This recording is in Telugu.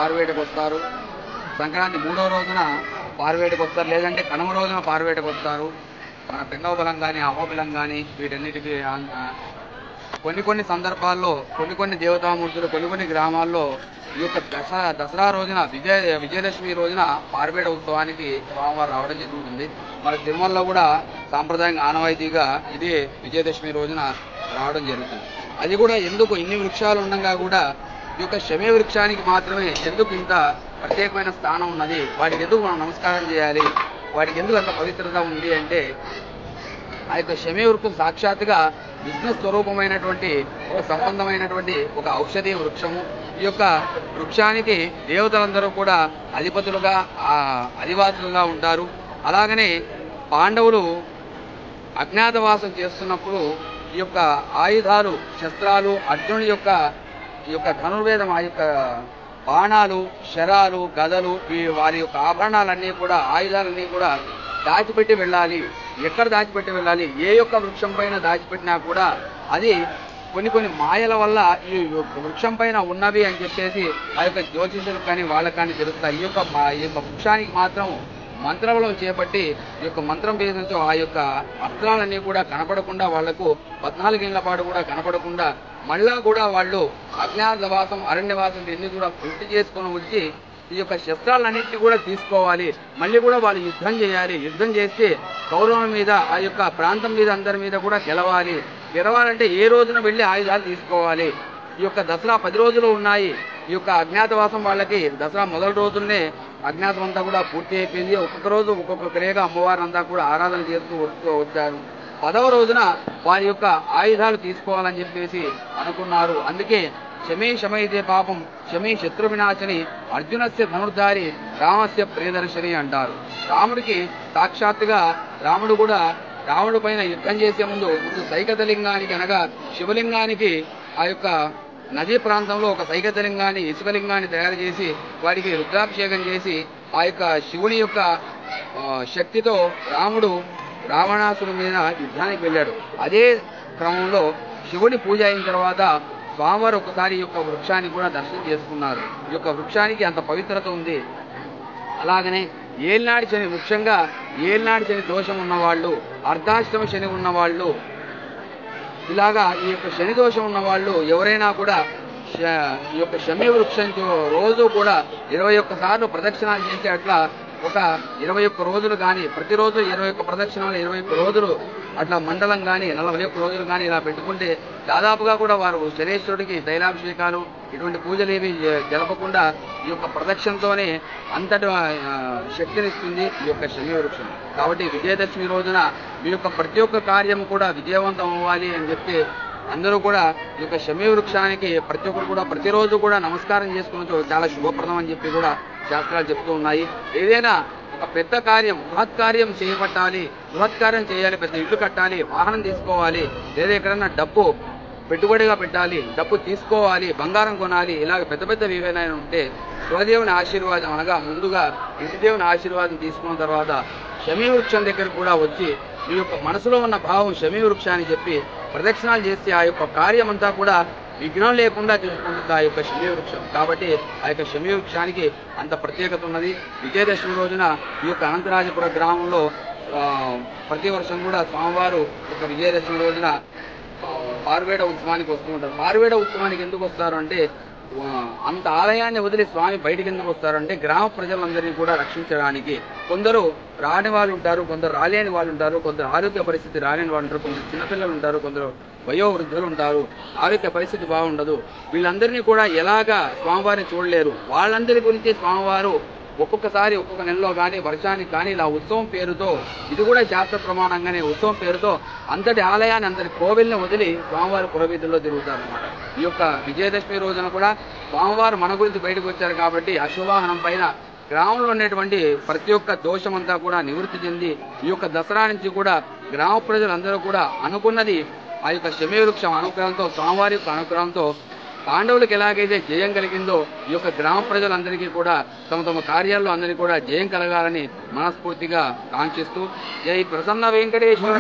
పారువేటకు వస్తారు. సంక్రాంతి 3వ రోజున పారువేటకు వస్తారు, లేదంటే కనుమ రోజున పారువేటకు వస్తారు. మన పింగళబలం కానీ అహోబలం కానీ వీటన్నిటికీ కొన్ని సందర్భాల్లో కొన్ని దేవతామూర్తులు కొన్ని గ్రామాల్లో ఈ యొక్క దసరా రోజున విజయదశమి రోజున పారువేట ఉత్సవానికి స్వామివారు రావడం జరుగుతుంది. మన తిరుమలలో కూడా సాంప్రదాయంగా ఆనవాయితీగా ఇదే విజయదశమి రోజున రావడం జరుగుతుంది. అది కూడా ఎందుకు ఇన్ని వృక్షాలు ఉండగా కూడా ఈ యొక్క శమీ వృక్షానికి మాత్రమే ఎందుకు ఇంత ప్రత్యేకమైన స్థానం ఉన్నది, వాటికి ఎందుకు మనం నమస్కారం చేయాలి, వాటికి ఎందుకు అంత పవిత్రత ఉంది అంటే ఆ యొక్క శమీ వృక్షం సాక్షాత్తుగా విష్ణు స్వరూపమైనటువంటి ఒక సంబంధమైనటువంటి ఒక ఔషధీయ వృక్షము. ఈ యొక్క వృక్షానికి దేవతలందరూ కూడా అధిపతులుగా అధివాసులుగా ఉంటారు. అలాగనే పాండవులు అజ్ఞాతవాసం చేస్తున్నప్పుడు ఈ యొక్క ఆయుధాలు శస్త్రాలు అర్జునుడి యొక్క ఈ యొక్క ధనుర్వేదం ఆ యొక్క బాణాలు శరాలు గదలు వారి యొక్క ఆభరణాలన్నీ కూడా ఆయుధాలన్నీ కూడా దాచిపెట్టి వెళ్ళాలి. ఎక్కడ దాచిపెట్టి వెళ్ళాలి, ఏ యొక్క వృక్షం పైన దాచిపెట్టినా కూడా అది కొన్ని మాయల వల్ల ఈ వృక్షం పైన ఉన్నవి అని చెప్పేసి ఆ యొక్క జ్యోతిషులకు కానీ వాళ్ళకి కానీ తెలుస్తాయి. ఈ యొక్క వృక్షానికి మాత్రం మంత్రబలం చేపట్టి ఈ యొక్క మంత్రం పేరుతో ఆ యొక్క అస్త్రాలన్నీ కూడా కనపడకుండా వాళ్లకు 14 ఏళ్ల పాటు కూడా కనపడకుండా మళ్ళా కూడా వాళ్ళు అజ్ఞాతవాసం అరణ్యవాసం ఎన్ని కూడా పూర్తి చేసుకుని వచ్చి ఈ యొక్క శస్త్రాలన్నింటినీ కూడా తీసుకోవాలి. మళ్ళీ కూడా వాళ్ళు యుద్ధం చేయాలి. యుద్ధం చేస్తే కౌరవుల మీద ఆ యొక్క ప్రాంతం మీద అందరి మీద కూడా గెలవాలంటే ఏ రోజున వెళ్ళి ఆయుధాలు తీసుకోవాలి. ఈ యొక్క దసరా 10 రోజులు ఉన్నాయి. ఈ యొక్క అజ్ఞాతవాసం వాళ్ళకి దసరా మొదటి రోజునే అజ్ఞాతం అంతా కూడా పూర్తి అయిపోయింది. ఒక్కొక్క రోజు ఒక్కొక్క క్రియగా అమ్మవారంతా కూడా ఆరాధన చేస్తూ వచ్చారు. 10వ రోజున వారి యొక్క ఆయుధాలు తీసుకోవాలని చెప్పేసి అనుకున్నారు. అందుకే శమయితే పాపం శమీ శత్రు వినాశని అర్జునస్య ధనుర్ధారి రామస్య ప్రియదర్శని అంటారు. రాముడికి సాక్షాత్తుగా రాముడు పైన యుద్ధం చేసే ముందు సైకతలింగానికి అనగా శివలింగానికి ఆ యొక్క నదీ ప్రాంతంలో ఒక సైకతలింగాన్ని ఇసుకలింగాన్ని తయారు చేసి వాడికి రుద్రాభిషేకం చేసి ఆ యొక్క శివుని యొక్క శక్తితో రాముడు రావణాసుని మీద యుద్ధానికి వెళ్ళాడు. అదే క్రమంలో శివుని పూజ అయిన తర్వాత స్వామివారు ఒకసారి ఈ యొక్క వృక్షాన్ని కూడా దర్శనం చేసుకున్నారు. ఈ యొక్క వృక్షానికి అంత పవిత్రత ఉంది. అలాగనే ఏలినాడి శని, ముఖ్యంగా ఏలినాడి శని దోషం ఉన్నవాళ్ళు, అర్ధాష్టమ శని ఉన్నవాళ్ళు, ఇలాగా ఈ యొక్క శని దోషం ఉన్నవాళ్ళు ఎవరైనా కూడా ఈ యొక్క శమీ వృక్షం రోజు కూడా 21 సార్లు ప్రదక్షిణాలు చేసి అట్లా ఒక 21 రోజులు కానీ ప్రతిరోజు 21 ప్రదక్షిణాలు 21 రోజులు అట్లా మండలం కానీ 41 రోజులు కానీ ఇలా పెట్టుకుంటే దాదాపుగా కూడా వారు శనేశ్వరుడికి తైలాభిషేకాలు ఇటువంటి పూజలు ఏవి జరపకుండా ఈ యొక్క ప్రదక్షిణతోనే అంతటి శక్తినిస్తుంది ఈ యొక్క శమీ వృక్షం. కాబట్టి విజయదశమి రోజున మీ యొక్క ప్రతి ఒక్క కార్యం కూడా విజయవంతం అవ్వాలి అని చెప్పి అందరూ కూడా ఈ యొక్క శమీ వృక్షానికి ప్రతి ఒక్కరు కూడా ప్రతిరోజు కూడా నమస్కారం చేసుకున్నట్టు చాలా శుభప్రదం అని చెప్పి కూడా శాస్త్రాలు చెప్తూ ఉన్నాయి. ఏదైనా ఒక పెద్ద కార్యం బృహత్కార్యం చేపట్టాలి, బృహత్కార్యం చేయాలి, పెద్ద ఇల్లు కట్టాలి, వాహనం తీసుకోవాలి, లేదా ఎక్కడన్నా డబ్బు పెట్టుబడిగా పెట్టాలి, డబ్బు తీసుకోవాలి, బంగారం కొనాలి, ఇలాగ పెద్ద ఏవైనా ఉంటే స్వదేవుని ఆశీర్వాదం అనగా ముందుగా ఇంటిదేవుని ఆశీర్వాదం తీసుకున్న తర్వాత శమీ వృక్షం దగ్గర కూడా వచ్చి మీ యొక్క మనసులో ఉన్న భావం శమీ వృక్షాన్ని చెప్పి ప్రదక్షిణాలు చేస్తే ఆ యొక్క కార్యం అంతా కూడా విఘ్నం లేకుండా చూసుకుంటుంది ఆ యొక్క శమీ వృక్షం. కాబట్టి ఆ యొక్క శమీ వృక్షానికి అంత ప్రత్యేకత ఉన్నది. విజయదశమి రోజున ఈ యొక్క అనంతరాజపుర గ్రామంలో ప్రతి వర్షం కూడా స్వామివారు ఒక విజయదశమి రోజున పారువేట ఉత్సవానికి వస్తూ ఉంటారు. పారువేట ఉత్సవానికి ఎందుకు వస్తారు అంటే అంత ఆలయాన్ని వదిలి స్వామి బయటికి ఎందుకు వస్తారంటే గ్రామ ప్రజలందరినీ కూడా రక్షించడానికి. కొందరు రాని వాళ్ళు ఉంటారు, కొందరు రాలేని వాళ్ళు ఉంటారు, కొందరు ఆరోగ్య పరిస్థితి రాలేని వాళ్ళు ఉంటారు, కొందరు చిన్నపిల్లలు ఉంటారు, కొందరు వయోవృద్ధులు ఉంటారు, ఆరోగ్య పరిస్థితి బాగుండదు. వీళ్ళందరినీ కూడా ఎలాగా స్వామివారిని చూడలేరు. వాళ్ళందరి గురించి స్వామివారు ఒక్కొక్కసారి ఒక్కొక్క నెలలో కానీ వర్షానికి కానీ ఇలా ఉత్సవం పేరుతో, ఇది కూడా శాస్త్ర ప్రమాణంగానే ఉత్సవం పేరుతో అంతటి ఆలయాన్ని అంతటి కోవిల్ని వదిలి స్వామివారి పురవీధుల్లో తిరుగుతారన్నమాట. ఈ యొక్క విజయదశమి రోజున కూడా స్వామివారు మన గురించి బయటకు వచ్చారు కాబట్టి అశ్వవాహనం పైన గ్రామంలో ఉన్నటువంటి ప్రతి ఒక్క దోషమంతా కూడా నివృత్తి చెంది ఈ యొక్క దసరా నుంచి కూడా గ్రామ ప్రజలందరూ కూడా అనుకున్నది ఆ యొక్క శమీ వృక్షం అనుగ్రహంతో, స్వామివారి యొక్క అనుగ్రహంతో పాండవులకు ఎలాగైతే జయం కలిగిందో ఈ యొక్క గ్రామ ప్రజలందరికీ కూడా తమ కార్యాల్లో అందరికీ కూడా జయం కలగాలని మనస్ఫూర్తిగా కాంక్షిస్తూ జై ప్రసన్న వెంకటేశ్వర.